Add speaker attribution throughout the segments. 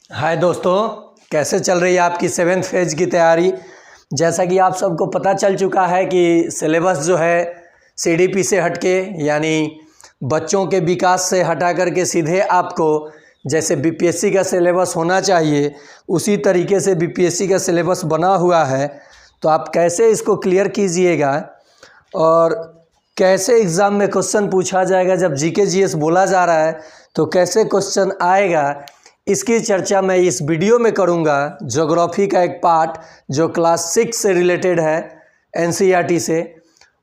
Speaker 1: हाय दोस्तों, कैसे चल रही है आपकी 7th फेज की तैयारी। जैसा कि आप सबको पता चल चुका है कि सिलेबस जो है सीडीपी से हटके यानी बच्चों के विकास से हटा करके सीधे आपको जैसे बीपीएससी का सिलेबस होना चाहिए उसी तरीके से बीपीएससी का सिलेबस बना हुआ है। तो आप कैसे इसको क्लियर कीजिएगा और कैसे एग्ज़ाम में क्वेश्चन पूछा जाएगा। जब जीके जीएस बोला जा रहा है तो कैसे क्वेश्चन आएगा, इसकी चर्चा मैं इस वीडियो में करूंगा। ज्योग्राफी का एक पार्ट जो क्लास 6 से रिलेटेड है एनसीईआरटी से,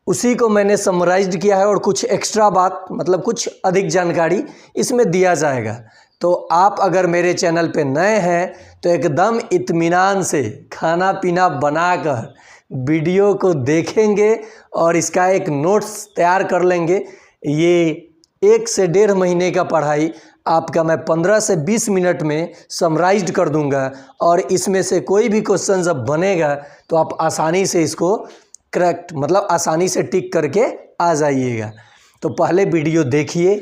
Speaker 1: उसी को मैंने समराइज्ड किया है और कुछ एक्स्ट्रा बात मतलब कुछ अधिक जानकारी इसमें दिया जाएगा। तो आप अगर मेरे चैनल पे नए हैं तो एकदम इत्मीनान से खाना पीना बनाकर वीडियो को देखेंगे और इसका एक नोट्स तैयार कर लेंगे। ये 1 से 1.5 महीने का पढ़ाई आपका मैं 15 से 20 मिनट में समराइज्ड कर दूंगा और इसमें से कोई भी क्वेश्चन जब बनेगा तो आप आसानी से इसको करेक्ट मतलब आसानी से टिक करके आ जाइएगा। तो पहले वीडियो देखिए,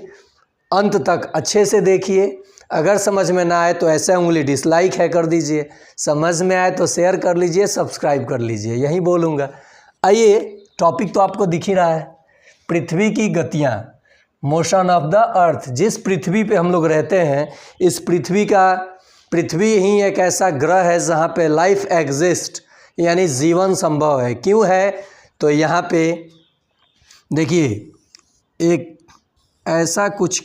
Speaker 1: अंत तक अच्छे से देखिए। अगर समझ में ना आए तो ऐसा उंगली डिसलाइक है कर दीजिए, समझ में आए तो शेयर कर लीजिए, सब्सक्राइब कर लीजिए, यही बोलूँगा। आइए, टॉपिक तो आपको दिख ही रहा है, पृथ्वी की गतियाँ, मोशन ऑफ द अर्थ। जिस पृथ्वी पे हम लोग रहते हैं, इस पृथ्वी ही एक ऐसा ग्रह है जहाँ पे लाइफ एग्जिस्ट यानी जीवन संभव है। क्यों है? तो यहाँ पे देखिए, एक ऐसा कुछ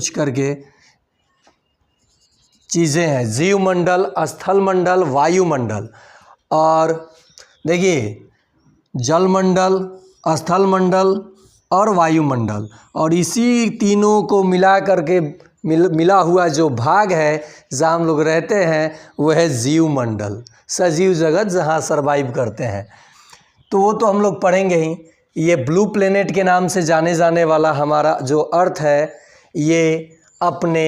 Speaker 1: करके चीज़ें हैं, जीवमंडल, स्थलमंडल, वायुमंडल और देखिए जलमंडल, स्थलमंडल और वायुमंडल, और इसी तीनों को मिला करके मिला हुआ जो भाग है जहाँ हम लोग रहते हैं वह है जीवमंडल, सजीव जगत जहाँ सरवाइव करते हैं। तो वो तो हम लोग पढ़ेंगे ही। ये ब्लू प्लेनेट के नाम से जाने जाने वाला हमारा जो अर्थ है, ये अपने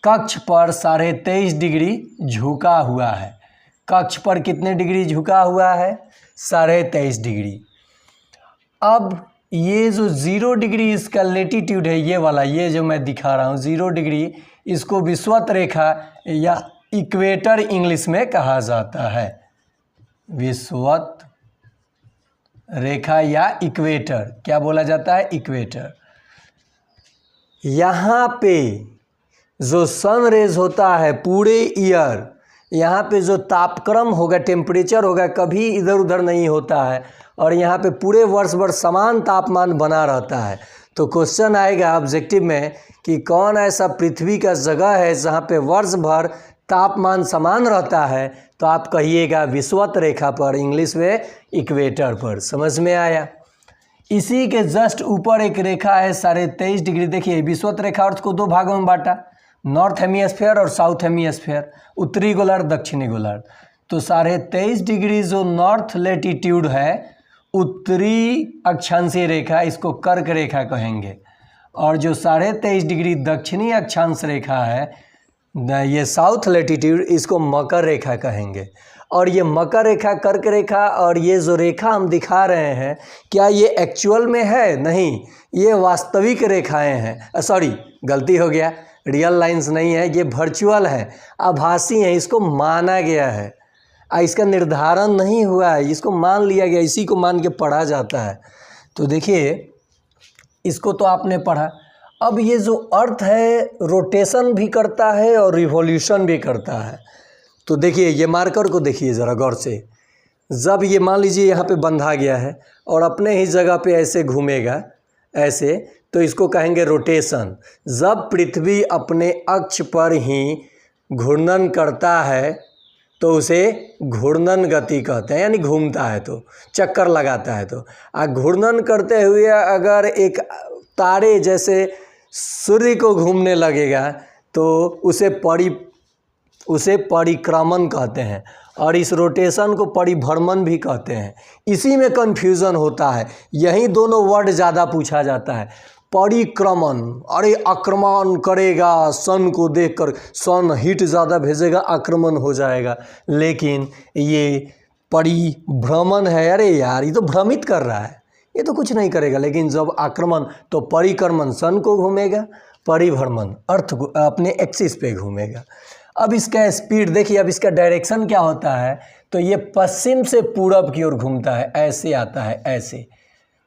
Speaker 1: कक्ष पर 23.5 डिग्री झुका हुआ है। कक्ष पर कितने डिग्री झुका हुआ है? 23.5 डिग्री। अब ये जो 0 डिग्री इसका लेटीट्यूड है, ये वाला, ये जो मैं दिखा रहा हूँ 0 डिग्री, इसको विषुवत रेखा या इक्वेटर इंग्लिश में कहा जाता है। विषुवत रेखा या इक्वेटर क्या बोला जाता है? इक्वेटर। यहाँ पे जो सन रेज होता है पूरे ईयर, यहाँ पे जो तापक्रम होगा, टेम्परेचर होगा, कभी इधर उधर नहीं होता है और यहाँ पे पूरे वर्ष भर समान तापमान बना रहता है। तो क्वेश्चन आएगा ऑब्जेक्टिव में कि कौन ऐसा पृथ्वी का जगह है जहाँ पे वर्ष भर तापमान समान रहता है? तो आप कहिएगा विषुवत रेखा पर, इंग्लिश में इक्वेटर पर। समझ में आया? इसी के जस्ट ऊपर एक रेखा है 23.5 डिग्री। देखिए, विषुवत रेखा अर्थ को 2 भागों में बांटा, नॉर्थ हेमिस्फीयर और साउथ हेमिस्फीयर, उत्तरी गोलार्ध, दक्षिणी गोलार्ध। तो 23.5 डिग्री जो नॉर्थ लेटीट्यूड है, उत्तरी अक्षांशीय रेखा, इसको कर्क रेखा कहेंगे, और जो 23.5 डिग्री दक्षिणी अक्षांश रेखा है, ये साउथ लेटीट्यूड, इसको मकर रेखा कहेंगे। और ये मकर रेखा, कर्क रेखा और ये जो रेखा हम दिखा रहे हैं, क्या ये एक्चुअल में है? नहीं, ये वास्तविक रेखाएं हैं। सॉरी, गलती हो गया, रियल लाइंस नहीं है, ये वर्चुअल है, आभासी है। इसको माना गया है, इसका निर्धारण नहीं हुआ है, इसको मान लिया गया, इसी को मान के पढ़ा जाता है। तो देखिए, इसको तो आपने पढ़ा। अब ये जो अर्थ है रोटेशन भी करता है और रिवॉल्यूशन भी करता है। तो देखिए, ये मार्कर को देखिए ज़रा गौर से। जब ये मान लीजिए यहाँ पे बंधा गया है और अपने ही जगह पे ऐसे घूमेगा ऐसे, तो इसको कहेंगे रोटेशन। जब पृथ्वी अपने अक्ष पर ही घूर्णन करता है तो उसे घूर्णन गति कहते हैं, यानी घूमता है तो, चक्कर लगाता है तो। घूर्णन करते हुए अगर एक तारे जैसे सूर्य को घूमने लगेगा तो उसे परिक्रमण कहते हैं, और इस रोटेशन को परिभ्रमण भी कहते हैं। इसी में कन्फ्यूज़न होता है, यही दोनों वर्ड ज़्यादा पूछा जाता है। परिक्रमण, अरे आक्रमण करेगा सन को देखकर, सन हीट ज़्यादा भेजेगा, आक्रमण हो जाएगा। लेकिन ये परिभ्रमण है, अरे यार ये तो भ्रमित कर रहा है, ये तो कुछ नहीं करेगा। लेकिन जब आक्रमण, तो परिक्रमण सन को घूमेगा परिभ्रमण, अर्थ अपने एक्सिस पे घूमेगा। अब इसका स्पीड देखिए, अब इसका डायरेक्शन क्या होता है, तो ये पश्चिम से पूरब की ओर घूमता है, ऐसे आता है, ऐसे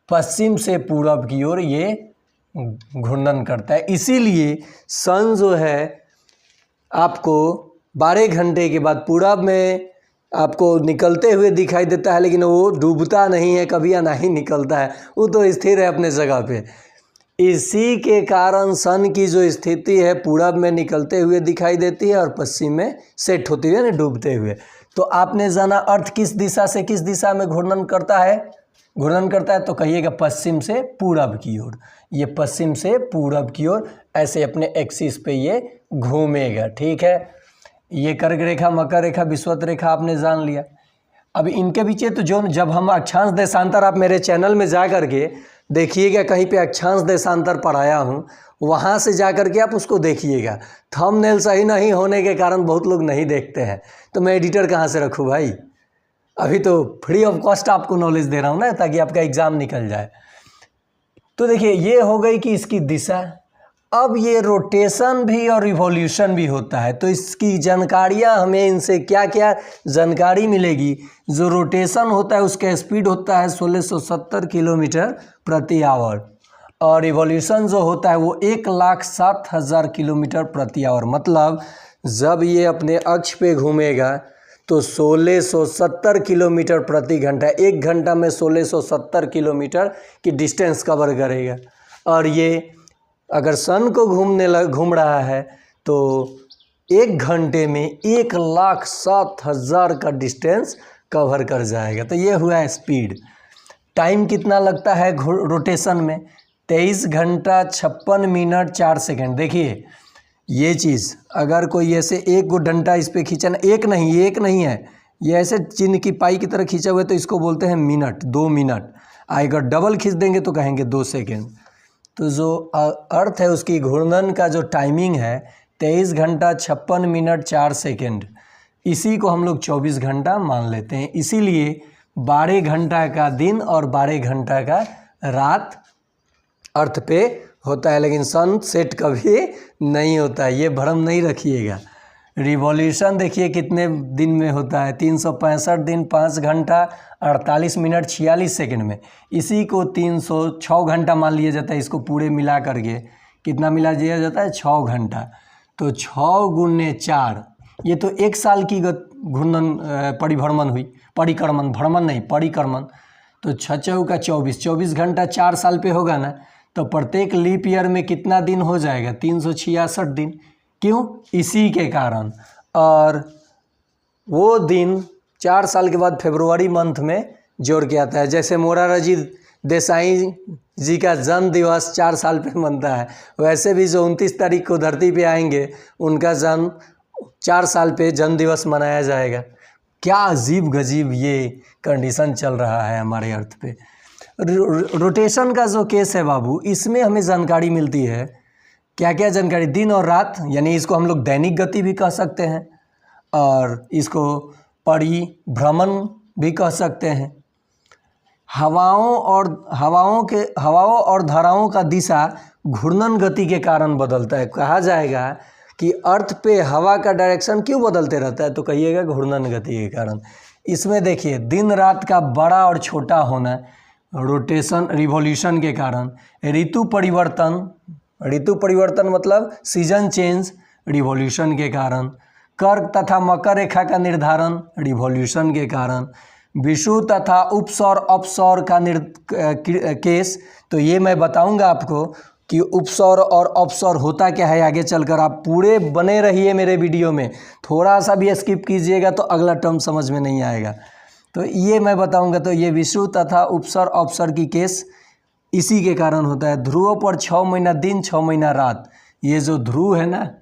Speaker 1: पश्चिम से पूरब की ओर ये घूर्णन करता है। इसीलिए सन जो है आपको 12 घंटे के बाद पूरब में आपको निकलते हुए दिखाई देता है, लेकिन वो डूबता नहीं है कभी या ना ही निकलता है, वो तो स्थिर है अपने जगह पे। इसी के कारण सन की जो स्थिति है पूरब में निकलते हुए दिखाई देती है और पश्चिम में सेट होती हुए, ना डूबते हुए। तो आपने जाना अर्थ किस दिशा से किस दिशा में घूर्णन करता है, तो कहिएगा पश्चिम से पूरब की ओर। ये पश्चिम से पूरब की ओर ऐसे अपने एक्सिस पे ये घूमेगा, ठीक है। ये कर्क रेखा, मकर रेखा, विषुवत रेखा आपने जान लिया। अब इनके पीछे तो जो जब हम अक्षांश देशांतर, आप मेरे चैनल में जा करके देखिएगा, कहीं पे अक्षांश देशांतर पढ़ाया हूँ, वहाँ से जा करके आप उसको देखिएगा। थंबनेल सही नहीं होने के कारण बहुत लोग नहीं देखते हैं, तो मैं एडिटर कहाँ से रखूँ भाई। अभी तो फ्री ऑफ कॉस्ट आपको नॉलेज दे रहा हूँ ना, ताकि आपका एग्ज़ाम निकल जाए। तो देखिए ये हो गई कि इसकी दिशा। अब ये रोटेशन भी और रिवॉल्यूशन भी होता है, तो इसकी जानकारियाँ हमें इनसे क्या क्या जानकारी मिलेगी। जो रोटेशन होता है उसका स्पीड होता है 1670 किलोमीटर प्रति आवर, और रिवॉल्यूशन जो होता है वो 1,07,000 किलोमीटर प्रति आवर। मतलब जब ये अपने अक्ष पे घूमेगा तो 1670 किलोमीटर प्रति घंटा, 1 घंटा में 1670 किलोमीटर की डिस्टेंस कवर करेगा। और ये अगर सन को घूम रहा है तो 1 घंटे में 1,07,000 का डिस्टेंस कवर कर जाएगा। तो ये हुआ स्पीड। टाइम कितना लगता है रोटेशन में, 23 घंटा 56 मिनट 4 सेकंड। देखिए ये चीज़, अगर कोई ऐसे एक गो डंडा इस पर खींचना, एक नहीं है, ये ऐसे चिन्ह की पाई की तरह खींचा हुआ है, तो इसको बोलते हैं मिनट, 2 मिनट। अगर डबल खींच देंगे तो कहेंगे 2 सेकेंड। तो जो अर्थ है उसकी घूर्णन का जो टाइमिंग है 23 घंटा 56 मिनट 4 सेकेंड, इसी को हम लोग 24 घंटा मान लेते हैं। इसीलिए 12 घंटा का दिन और 12 घंटा का रात अर्थ पे होता है, लेकिन सन सेट कभी नहीं होता है, ये भ्रम नहीं रखिएगा। रिवॉल्यूशन देखिए कितने दिन में होता है, 365 दिन 5 घंटा 48 मिनट 46 सेकंड में। इसी को 306 घंटा मान लिया जाता है। इसको पूरे मिला करके कितना मिला दिया जाता है, 6 घंटा। तो 6 गुने 4, ये तो 1 साल की घूर्णन परिभ्रमण हुई, परिक्रमण। तो 6 चौका 24 घंटा 4 साल पे होगा ना, तो प्रत्येक लीप ईयर में कितना दिन हो जाएगा, 366 दिन। क्यों, इसी के कारण। और वो दिन 4 साल के बाद फरवरी मंथ में जोड़ के आता है। जैसे मोरारजी देसाई जी का जन्म दिवस 4 साल पे मनता है, वैसे भी जो 29 तारीख को धरती पे आएंगे उनका जन्म 4 साल पे जन्म दिवस मनाया जाएगा। क्या अजीब गजीब ये कंडीशन चल रहा है हमारे अर्थ पे। रोटेशन का जो केस है बाबू, इसमें हमें जानकारी मिलती है। क्या क्या जानकारी, दिन और रात, यानी इसको हम लोग दैनिक गति भी कह सकते हैं और इसको परिभ्रमण भी कह सकते हैं। हवाओं और धाराओं का दिशा घूर्णन गति के कारण बदलता है। कहा जाएगा कि अर्थ पे हवा का डायरेक्शन क्यों बदलते रहता है, तो कहिएगा घूर्णन गति के कारण। इसमें देखिए दिन रात का बड़ा और छोटा होना रोटेशन रिवॉल्यूशन के कारण, ऋतु परिवर्तन मतलब सीजन चेंज रिवॉल्यूशन के कारण, कर्क तथा मकर रेखा का निर्धारण रिवॉल्यूशन के कारण, विषुव तथा उपसौर अपसौर का केस, तो ये मैं बताऊंगा आपको कि उपसौर और अपसौर होता क्या है आगे चलकर। आप पूरे बने रहिए मेरे वीडियो में, थोड़ा सा भी स्किप कीजिएगा तो अगला टर्म समझ में नहीं आएगा। तो ये मैं बताऊंगा। तो ये विषुव तथा उपसौर अपसौर की केस इसी के कारण होता है। ध्रुवों पर 6 महीना दिन 6 महीना रात, ये जो ध्रुव है ना,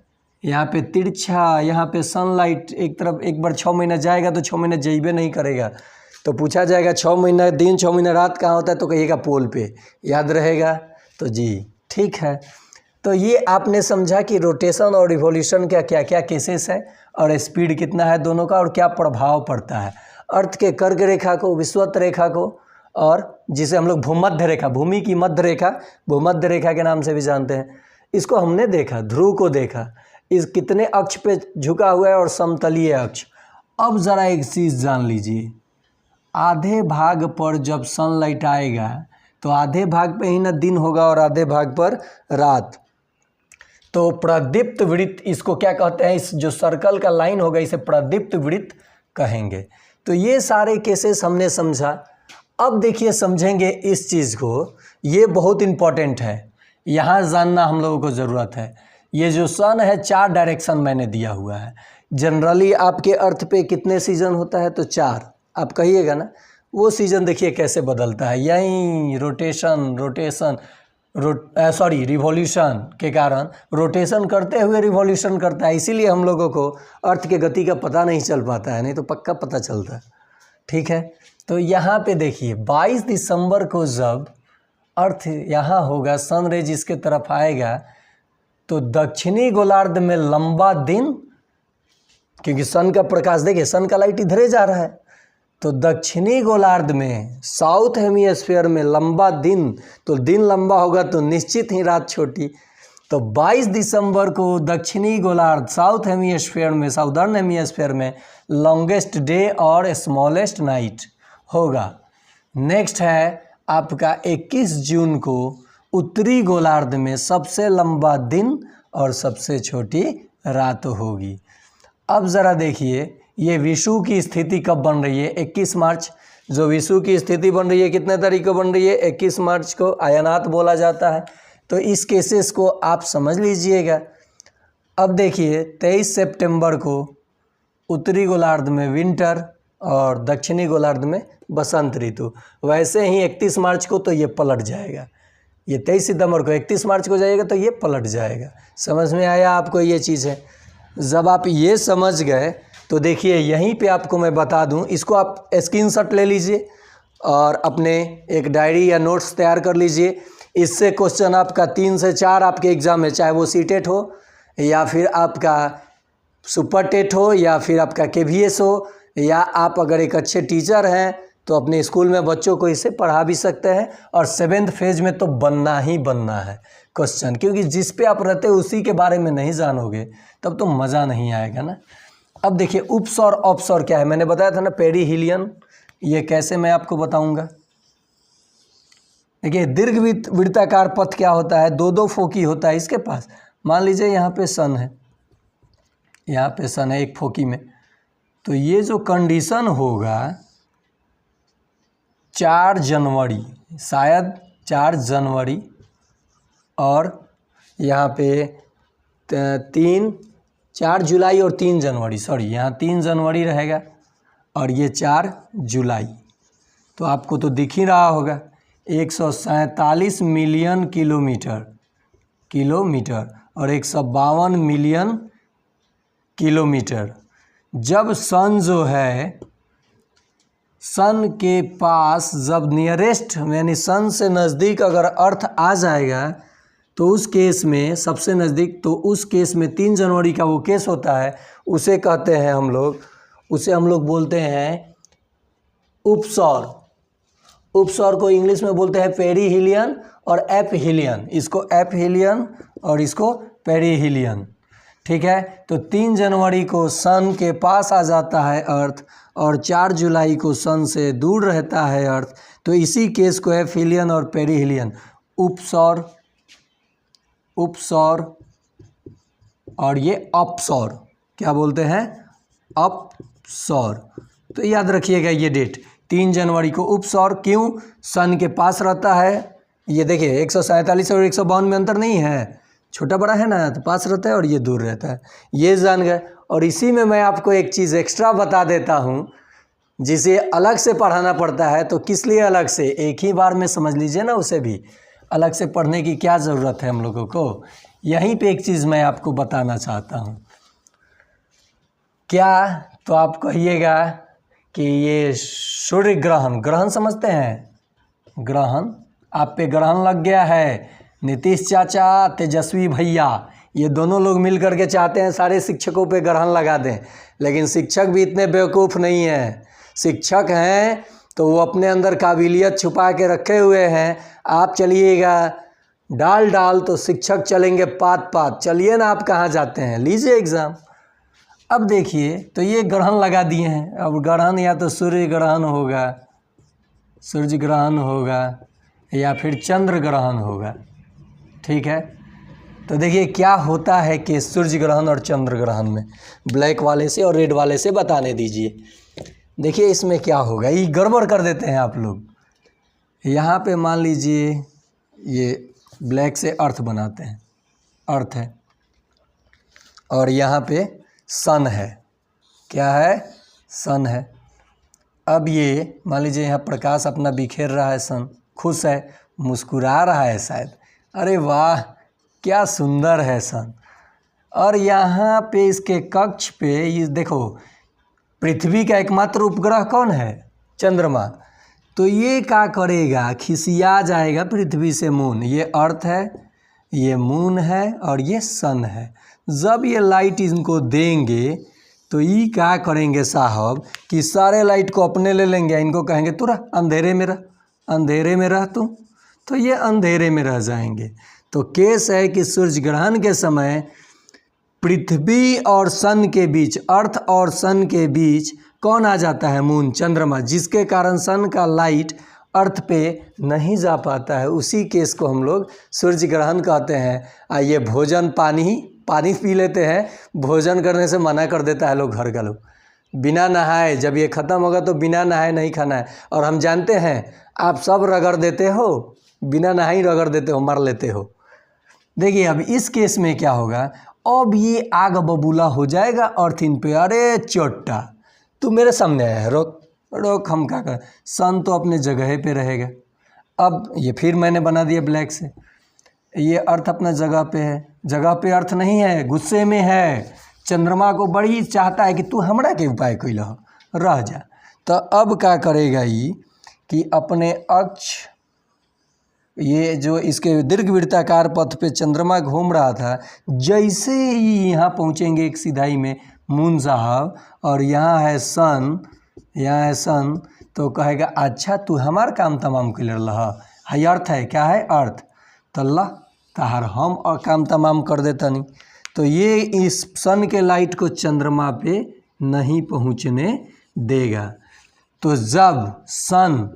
Speaker 1: यहाँ पे तिरछा, यहाँ पे सनलाइट एक तरफ एक बार 6 महीना जाएगा तो 6 महीना जइबे नहीं करेगा। तो पूछा जाएगा 6 महीना दिन 6 महीना रात कहाँ होता है, तो कहिएगा पोल पे, याद रहेगा। तो जी ठीक है। तो ये आपने समझा कि रोटेशन और रिवॉल्यूशन का क्या क्या केसेस है और स्पीड कितना है दोनों का और क्या प्रभाव पड़ता है अर्थ के कर्क रेखा को, विषुवत रेखा को, और जिसे हम लोग भूमध्य रेखा, भूमि की मध्य रेखा, भूमध्य रेखा के नाम से भी जानते हैं, इसको हमने देखा, ध्रुव को देखा, इस कितने अक्ष पे झुका हुआ है और समतलीय अक्ष। अब ज़रा एक चीज़ जान लीजिए, आधे भाग पर जब सनलाइट आएगा तो आधे भाग पे ही ना दिन होगा और आधे भाग पर रात। तो प्रदीप्त वृत्त इसको क्या कहते हैं, इस जो सर्कल का लाइन होगा इसे प्रदीप्त वृत्त कहेंगे। तो ये सारे केसेस हमने समझा। अब देखिए समझेंगे इस चीज़ को, ये बहुत इम्पॉर्टेंट है, यहाँ जानना हम लोगों को ज़रूरत है। ये जो सन है 4 डायरेक्शन मैंने दिया हुआ है। जनरली आपके अर्थ पे कितने सीजन होता है, तो 4 आप कहिएगा ना। वो सीजन देखिए कैसे बदलता है, यहीं रिवॉल्यूशन के कारण रोटेशन करते हुए रिवॉल्यूशन करता है, इसीलिए हम लोगों को अर्थ के गति का पता नहीं चल पाता है, नहीं तो पक्का पता चलता है। ठीक है, तो यहाँ पे देखिए 22 दिसंबर को जब अर्थ यहाँ होगा, सन रेज इसके तरफ आएगा, तो दक्षिणी गोलार्ध में लंबा दिन, क्योंकि सन का प्रकाश देखिए, सन का लाइट इधरे जा रहा है, तो दक्षिणी गोलार्ध में साउथ हेमिस्फीयर में लंबा दिन, तो दिन लंबा होगा तो निश्चित ही रात छोटी। तो 22 दिसंबर को दक्षिणी गोलार्ध साउथ हेमिस्फीयर में, साउदर्न हेमिस्फीयर में लॉन्गेस्ट डे और स्मॉलेस्ट नाइट होगा। नेक्स्ट है आपका 21 जून को उत्तरी गोलार्ध में सबसे लंबा दिन और सबसे छोटी रात होगी। अब ज़रा देखिए ये विषुव की स्थिति कब बन रही है, 21 मार्च। जो विषुव की स्थिति बन रही है कितने तारीख को बन रही है, 21 मार्च को आयनात बोला जाता है। तो इस केसेस को आप समझ लीजिएगा। अब देखिए 23 सितंबर को उत्तरी गोलार्ध में विंटर और दक्षिणी गोलार्ध में बसंत ऋतु। वैसे ही 31 मार्च को तो ये पलट जाएगा, ये 23 सितंबर को 31 मार्च को जाएगा तो ये पलट जाएगा। समझ में आया आपको ये चीज़ है। जब आप ये समझ गए तो देखिए यहीं पे आपको मैं बता दूं, इसको आप स्क्रीनशॉट ले लीजिए और अपने एक डायरी या नोट्स तैयार कर लीजिए। इससे क्वेश्चन आपका 3 से 4 आपके एग्ज़ाम में, चाहे वो सीटेट हो या फिर आपका सुपर टेट हो या फिर आपका KVS हो, या आप अगर एक अच्छे टीचर हैं तो अपने स्कूल में बच्चों को इसे पढ़ा भी सकते हैं। और 7th फेज में तो बनना ही बनना है क्वेश्चन, क्योंकि जिस पे आप रहते हो उसी के बारे में नहीं जानोगे तब तो मज़ा नहीं आएगा ना। अब देखिए उपसौर अपसौर क्या है, मैंने बताया था ना पेरीहिलियन, ये कैसे मैं आपको बताऊंगा। देखिए दीर्घ वृत्ताकार पथ क्या होता है, 2-2 फोकी होता है इसके पास। मान लीजिए यहाँ पे सन है, यहाँ पे सन है एक फोकी में, तो ये जो कंडीशन होगा 4 जनवरी, शायद 4 जनवरी, और यहाँ पे 4 जुलाई और 3 जनवरी, सॉरी यहाँ 3 जनवरी रहेगा और ये 4 जुलाई। तो आपको तो दिख ही रहा होगा 147 मिलियन किलोमीटर और 152 मिलियन किलोमीटर। जब सन जो है, सन के पास जब नियरेस्ट यानी सन से नज़दीक अगर अर्थ आ जाएगा तो उस केस में सबसे नज़दीक, तो उस केस में 3 जनवरी का वो केस होता है, उसे कहते हैं हम लोग, उसे हम लोग बोलते हैं उपसौर। उपसौर को इंग्लिश में बोलते हैं पेरीहिलियन और एपहिलियन, इसको एपहिलियन और इसको पेरीहिलियन। ठीक है, तो 3 जनवरी को सन के पास आ जाता है अर्थ और 4 जुलाई को सन से दूर रहता है अर्थ, तो इसी केस को एपहिलियन और पेरीहिलियन, उपसौर और ये अपसौर क्या बोलते हैं, अपसौर। तो याद रखिएगा ये डेट 3 जनवरी को उपसौर, क्यों, सन के पास रहता है। ये देखिए 147 और 152 में अंतर नहीं है, छोटा बड़ा है ना, तो पास रहता है और ये दूर रहता है, ये जान गए। और इसी में मैं आपको एक चीज़ एक्स्ट्रा बता देता हूँ जिसे अलग से पढ़ाना पड़ता है। तो किस लिए अलग से, एक ही बार में समझ लीजिए ना, उसे भी अलग से पढ़ने की क्या ज़रूरत है हम लोगों को। यहीं पे एक चीज़ मैं आपको बताना चाहता हूँ, क्या, तो आप कहिएगा कि ये सूर्य ग्रहण, ग्रहण समझते हैं, ग्रहण, आप पे ग्रहण लग गया है, नीतीश चाचा, तेजस्वी भैया, ये दोनों लोग मिल करके चाहते हैं सारे शिक्षकों पे ग्रहण लगा दें, लेकिन शिक्षक भी इतने बेवकूफ़ नहीं हैं। शिक्षक हैं तो वो अपने अंदर काबिलियत छुपा के रखे हुए हैं। आप चलिएगा डाल डाल तो शिक्षक चलेंगे पात पात। चलिए ना, आप कहाँ जाते हैं, लीजिए एग्ज़ाम। अब देखिए, तो ये ग्रहण लगा दिए हैं। अब ग्रहण या तो सूर्य ग्रहण होगा, सूर्य ग्रहण होगा, या फिर चंद्र ग्रहण होगा। ठीक है, तो देखिए क्या होता है कि सूर्य ग्रहण और चंद्र ग्रहण में, ब्लैक वाले से और रेड वाले से बताने दीजिए। देखिए इसमें क्या होगा, ये गड़बड़ कर देते हैं आप लोग। यहाँ पे मान लीजिए ये ब्लैक से अर्थ बनाते हैं, अर्थ है, और यहाँ पे सन है। क्या है, सन है। अब ये मान लीजिए यहाँ प्रकाश अपना बिखेर रहा है, सन खुश है, मुस्कुरा रहा है शायद, अरे वाह क्या सुंदर है सन। और यहाँ पे इसके कक्ष पे ये देखो, पृथ्वी का एकमात्र उपग्रह कौन है, चंद्रमा। तो ये क्या करेगा, खिसिया जाएगा पृथ्वी से मून। ये अर्थ है, ये मून है, और ये सन है। जब ये लाइट इनको देंगे तो ये क्या करेंगे साहब कि सारे लाइट को अपने ले लेंगे, इनको कहेंगे तू रह अंधेरे में रह, अंधेरे में रह तू, तो ये अंधेरे में रह जाएंगे। तो केस है कि सूर्य ग्रहण के समय पृथ्वी और सन के बीच, अर्थ और सन के बीच कौन आ जाता है, मून, चंद्रमा, जिसके कारण सन का लाइट अर्थ पे नहीं जा पाता है। उसी केस को हम लोग सूर्य ग्रहण कहते हैं। आइए भोजन पानी पी लेते हैं, भोजन करने से मना कर देता है लोग, घर का लोग, बिना नहाए, जब ये ख़त्म होगा तो बिना नहाए नहीं खाना है। और हम जानते हैं आप सब रगड़ देते हो, बिना नहाए ही रगड़ देते हो, मर लेते हो। देखिए अब इस केस में क्या होगा, अब ये आग बबूला हो जाएगा अर्थ इन पे। अरे चोट्टा तू मेरे सामने आया है, रोक रोक, हम क्या कर, सन तो अपने जगह पे रहेगा। अब ये फिर मैंने बना दिया ब्लैक से, ये अर्थ अपना जगह पे है, जगह पे अर्थ नहीं है, गुस्से में है, चंद्रमा को बड़ी चाहता है कि तू हमरा के उपाय कोई रह जा। तो अब क्या करेगा ये कि अपने अक्ष, ये जो इसके दीर्घवृत्ताकार पथ पे चंद्रमा घूम रहा था, जैसे ही यहाँ पहुँचेंगे एक सिधाई में मून साहब, और यहाँ है सन, यहाँ है सन, तो कहेगा अच्छा तू हमार काम तमाम कर रहा है, अर्थ है, क्या है, अर्थ, तल्ला तहार हम और काम तमाम कर देता नहीं। तो ये इस सन के लाइट को चंद्रमा पे नहीं पहुँचने देगा। तो जब सन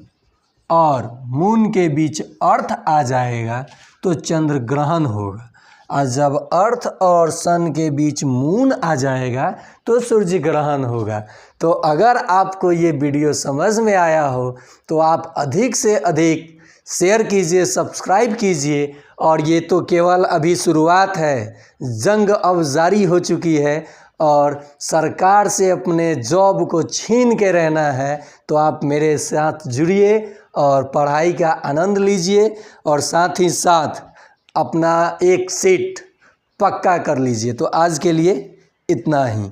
Speaker 1: और मून के बीच अर्थ आ जाएगा तो चंद्र ग्रहण होगा, और जब अर्थ और सन के बीच मून आ जाएगा तो सूर्य ग्रहण होगा। तो अगर आपको ये वीडियो समझ में आया हो तो आप अधिक से अधिक शेयर कीजिए, सब्सक्राइब कीजिए। और ये तो केवल अभी शुरुआत है, जंग अब जारी हो चुकी है और सरकार से अपने जॉब को छीन के रहना है। तो आप मेरे साथ जुड़िए और पढ़ाई का आनंद लीजिए, और साथ ही साथ अपना एक सीट पक्का कर लीजिए। तो आज के लिए इतना ही।